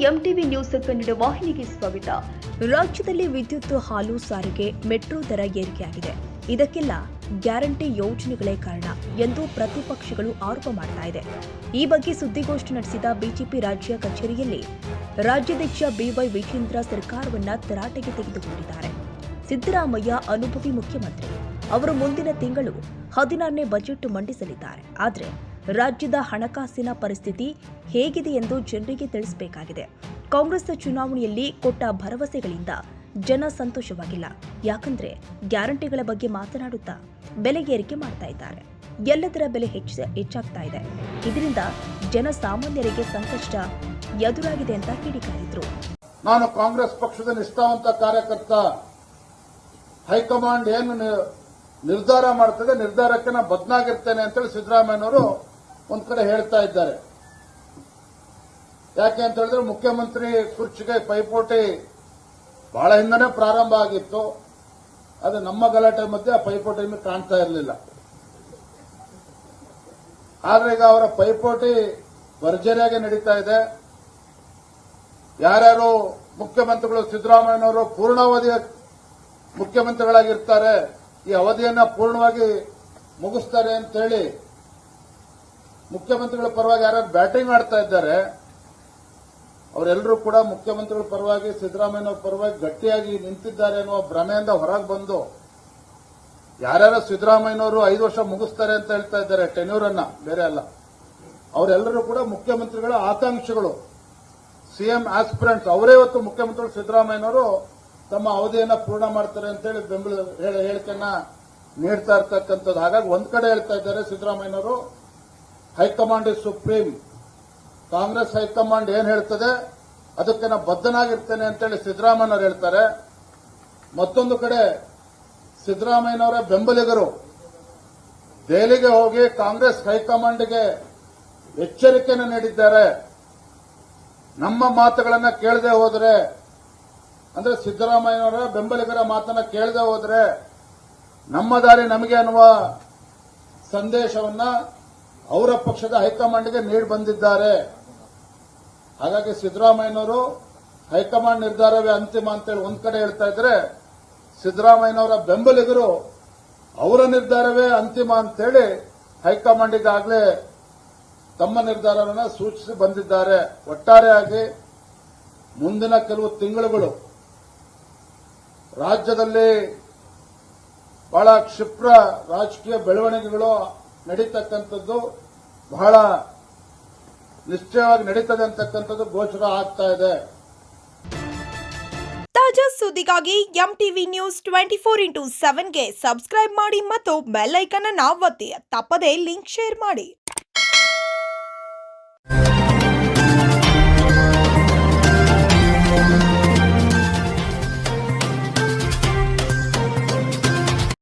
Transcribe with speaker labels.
Speaker 1: MTV news Kannada ವಾಹಿನಿಗೆ ಸ್ವಾಗತ. ರಾಜ್ಯದಲ್ಲಿ ವಿದ್ಯುತ್, ಹಾಲು, ಸಾರಿಗೆ, ಮೆಟ್ರೋ ದರ ಏರಿಕೆಯಾಗಿದೆ. ಇದಕ್ಕೆಲ್ಲ ಗ್ಯಾರಂಟಿ ಯೋಜನೆಗಳೇ ಕಾರಣ ಎಂದು ಪ್ರತಿಪಕ್ಷಗಳು ಆರೋಪ ಮಾಡ್ತಾ ಇದೆ. ಈ ಬಗ್ಗೆ ಸುದ್ದಿಗೋಷ್ಠಿ ನಡೆಸಿದ ಬಿಜೆಪಿ ರಾಜ್ಯ ಕಚೇರಿಯಲ್ಲಿ ರಾಜ್ಯಾಧ್ಯಕ್ಷ ಬಿವೈ ವಿಜೇಂದ್ರ ಸರ್ಕಾರವನ್ನ ತರಾಟೆಗೆ ತೆಗೆದುಕೊಂಡಿದ್ದಾರೆ. ಸಿದ್ದರಾಮಯ್ಯ ಅನುಭವಿ ಮುಖ್ಯಮಂತ್ರಿ. ಅವರು ಮುಂದಿನ ತಿಂಗಳು 16ನೇ ಬಜೆಟ್ ಮಂಡಿಸಲಿದ್ದಾರೆ. ಆದರೆ ರಾಜ್ಯದ ಹಣಕಾಸಿನ ಪರಿಸ್ಥಿತಿ ಹೇಗಿದೆ ಎಂದು ಜನರಿಗೆ ತಿಳಿಸಬೇಕಾಗಿದೆ. ಕಾಂಗ್ರೆಸ್ ಚುನಾವಣೆಯಲ್ಲಿ ಕೊಟ್ಟ ಭರವಸೆಗಳಿಂದ ಜನ ಸಂತೋಷವಾಗಿಲ್ಲ. ಯಾಕಂದ್ರೆ ಗ್ಯಾರಂಟಿಗಳ ಬಗ್ಗೆ ಮಾತನಾಡುತ್ತಾ ಬೆಲೆ ಏರಿಕೆ ಮಾಡ್ತಾ ಇದ್ದಾರೆ. ಎಲ್ಲದರ ಬೆಲೆ ಹೆಚ್ಚಾಗ್ತಾ ಇದೆ. ಇದರಿಂದ ಜನಸಾಮಾನ್ಯರಿಗೆ ಸಂಕಷ್ಟ ಎದುರಾಗಿದೆ ಅಂತ ಕಿಡಿಕಾರಿದ್ರು.
Speaker 2: ನಾನು ಕಾಂಗ್ರೆಸ್ ಪಕ್ಷದ ನಿಷ್ಠಾವಂತ ಕಾರ್ಯಕರ್ತ. ಹೈಕಮಾಂಡ್ ಏನು ನಿರ್ಧಾರ ಮಾಡ್ತದೆ ನಿರ್ಧಾರಕ್ಕೆ ನಾನು ಬದ್ಧನಾಗಿರ್ತೇನೆ ಅಂತೇಳಿ ಸಿದ್ದರಾಮಯ್ಯನವರು ಒಂದ್ ಕಡೆ ಹೇಳ್ತಾ ಇದ್ದಾರೆ. ಯಾಕೆ ಅಂತ ಹೇಳಿದ್ರೆ ಮುಖ್ಯಮಂತ್ರಿ ಕುರ್ಚಿಗೆ ಪೈಪೋಟಿ ಬಹಳ ಹಿಂದನೇ ಪ್ರಾರಂಭ ಆಗಿತ್ತು. ಅದು ನಮ್ಮ ಗಲಾಟೆ ಮಧ್ಯೆ ಆ ಪೈಪೋಟಿ ಕಾಣ್ತಾ ಇರಲಿಲ್ಲ. ಆದ್ರೆ ಈಗ ಅವರ ಪೈಪೋಟಿ ಭರ್ಜರಿಯಾಗಿ ನಡೀತಾ ಇದೆ. ಯಾರ್ಯಾರು ಮುಖ್ಯಮಂತ್ರಿಗಳು ಸಿದ್ದರಾಮಯ್ಯನವರು ಪೂರ್ಣಾವಧಿಯ ಮುಖ್ಯಮಂತ್ರಿಗಳಾಗಿರ್ತಾರೆ, ಈ ಅವಧಿಯನ್ನ ಪೂರ್ಣವಾಗಿ ಮುಗಿಸ್ತಾರೆ ಅಂತ ಹೇಳಿ ಮುಖ್ಯಮಂತ್ರಿಗಳ ಪರವಾಗಿ ಯಾರ್ಯಾರು ಬ್ಯಾಟಿಂಗ್ ಆಡ್ತಾ ಇದ್ದಾರೆ ಅವರೆಲ್ಲರೂ ಕೂಡ ಮುಖ್ಯಮಂತ್ರಿಗಳ ಪರವಾಗಿ ಸಿದ್ದರಾಮಯ್ಯನವರ ಪರವಾಗಿ ಗಟ್ಟಿಯಾಗಿ ನಿಂತಿದ್ದಾರೆ ಅನ್ನುವ ಭ್ರಮೆಯಿಂದ ಹೊರಗೆ ಬಂದು ಯಾರ್ಯಾರು ಸಿದ್ದರಾಮಯ್ಯನವರು 5 ವರ್ಷ ಮುಗಿಸ್ತಾರೆ ಅಂತ ಹೇಳ್ತಾ ಇದ್ದಾರೆ, ಟೆನ್ಯೂರ್ ಅನ್ನ, ಬೇರೆ ಅಲ್ಲ. ಅವರೆಲ್ಲರೂ ಕೂಡ ಮುಖ್ಯಮಂತ್ರಿಗಳ ಆಕಾಂಕ್ಷಿಗಳು, ಸಿಎಂ ಆಸ್ಪಿರೆಂಟ್ಸ್. ಅವರೇ ಇವತ್ತು ಮುಖ್ಯಮಂತ್ರಿಗಳು ಸಿದ್ದರಾಮಯ್ಯನವರು ತಮ್ಮ ಅವಧಿಯನ್ನ ಪೂರ್ಣ ಮಾಡ್ತಾರೆ ಅಂತೇಳಿ ಬೆಂಬಲ ಹೇಳಿಕೆಯನ್ನ ನೀಡ್ತಾ ಇರ್ತಕ್ಕಂಥದ್ದು. ಹಾಗಾಗಿ ಒಂದ್ ಕಡೆ ಹೇಳ್ತಾ ಇದ್ದಾರೆ ಸಿದ್ದರಾಮಯ್ಯನವರು, high command is supreme. Congress high command ಏನ್ ಹೇಳ್ತದೆ ಅದಕ್ಕೆ ನಾನು ಬದ್ಧನಾಗಿರ್ತೇನೆ ಅಂತೇಳಿ ಸಿದ್ದರಾಮಯ್ಯನವರು ಹೇಳ್ತಾರೆ. ಮತ್ತೊಂದು ಕಡೆ ಸಿದ್ದರಾಮಯ್ಯನವರ ಬೆಂಬಲಿಗರು ದೆಹಲಿಗೆ ಹೋಗಿ ಕಾಂಗ್ರೆಸ್ ಹೈಕಮಾಂಡ್ಗೆ ಎಚ್ಚರಿಕೆಯನ್ನು ನೀಡಿದ್ದಾರೆ. ನಮ್ಮ ಮಾತುಗಳನ್ನ ಕೇಳದೆ ಹೋದರೆ, ಅಂದ್ರೆ ಸಿದ್ದರಾಮಯ್ಯನವರ ಬೆಂಬಲಿಗರ ಮಾತನ್ನ ಕೇಳದೆ ಹೋದರೆ ನಮ್ಮ ದಾರಿ ನಮಗೆ ಅನ್ನುವ ಸಂದೇಶವನ್ನ ಅವರ ಪಕ್ಷದ ಹೈಕಮಾಂಡ್ಗೆ ನೀಡಿ ಬಂದಿದ್ದಾರೆ. ಹಾಗಾಗಿ ಸಿದ್ದರಾಮಯ್ಯನವರು ಹೈಕಮಾಂಡ್ ನಿರ್ಧಾರವೇ ಅಂತಿಮ ಅಂತೇಳಿ ಒಂದ್ ಕಡೆ ಹೇಳ್ತಾ ಇದ್ರೆ, ಸಿದ್ದರಾಮಯ್ಯನವರ ಬೆಂಬಲಿಗರು ಅವರ ನಿರ್ಧಾರವೇ ಅಂತಿಮ ಅಂತೇಳಿ ಹೈಕಮಾಂಡ್ಗಾಗಲೇ ತಮ್ಮ ನಿರ್ಧಾರವನ್ನು ಸೂಚಿಸಿ ಬಂದಿದ್ದಾರೆ. ಒಟ್ಟಾರೆಯಾಗಿ ಮುಂದಿನ ಕೆಲವು ತಿಂಗಳುಗಳು ರಾಜ್ಯದಲ್ಲಿ ಬಹಳ ಕ್ಷಿಪ್ರ ರಾಜಕೀಯ ಬೆಳವಣಿಗೆಗಳು ನಡೀತಕ್ಕಂಥದ್ದು, ಬಹಳ ನಿಶ್ಚಯವಾಗಿ ನಡೀತದೆ ಅಂತಕ್ಕಂಥದ್ದು ಗೋಚರ ಆಗ್ತಾ ಇದೆ.
Speaker 3: ತಾಜಾ ಸುದ್ದಿಗಾಗಿ ಎಂಟಿವಿ ನ್ಯೂಸ್ 24x7ಗೆ ಸಬ್ಸ್ಕ್ರೈಬ್ ಮಾಡಿ ಮತ್ತು ಬೆಲ್ ಐಕಾನ್ ಅನ್ನು ಒತ್ತಿ. ತಪ್ಪದೇ ಲಿಂಕ್ ಶೇರ್ ಮಾಡಿ.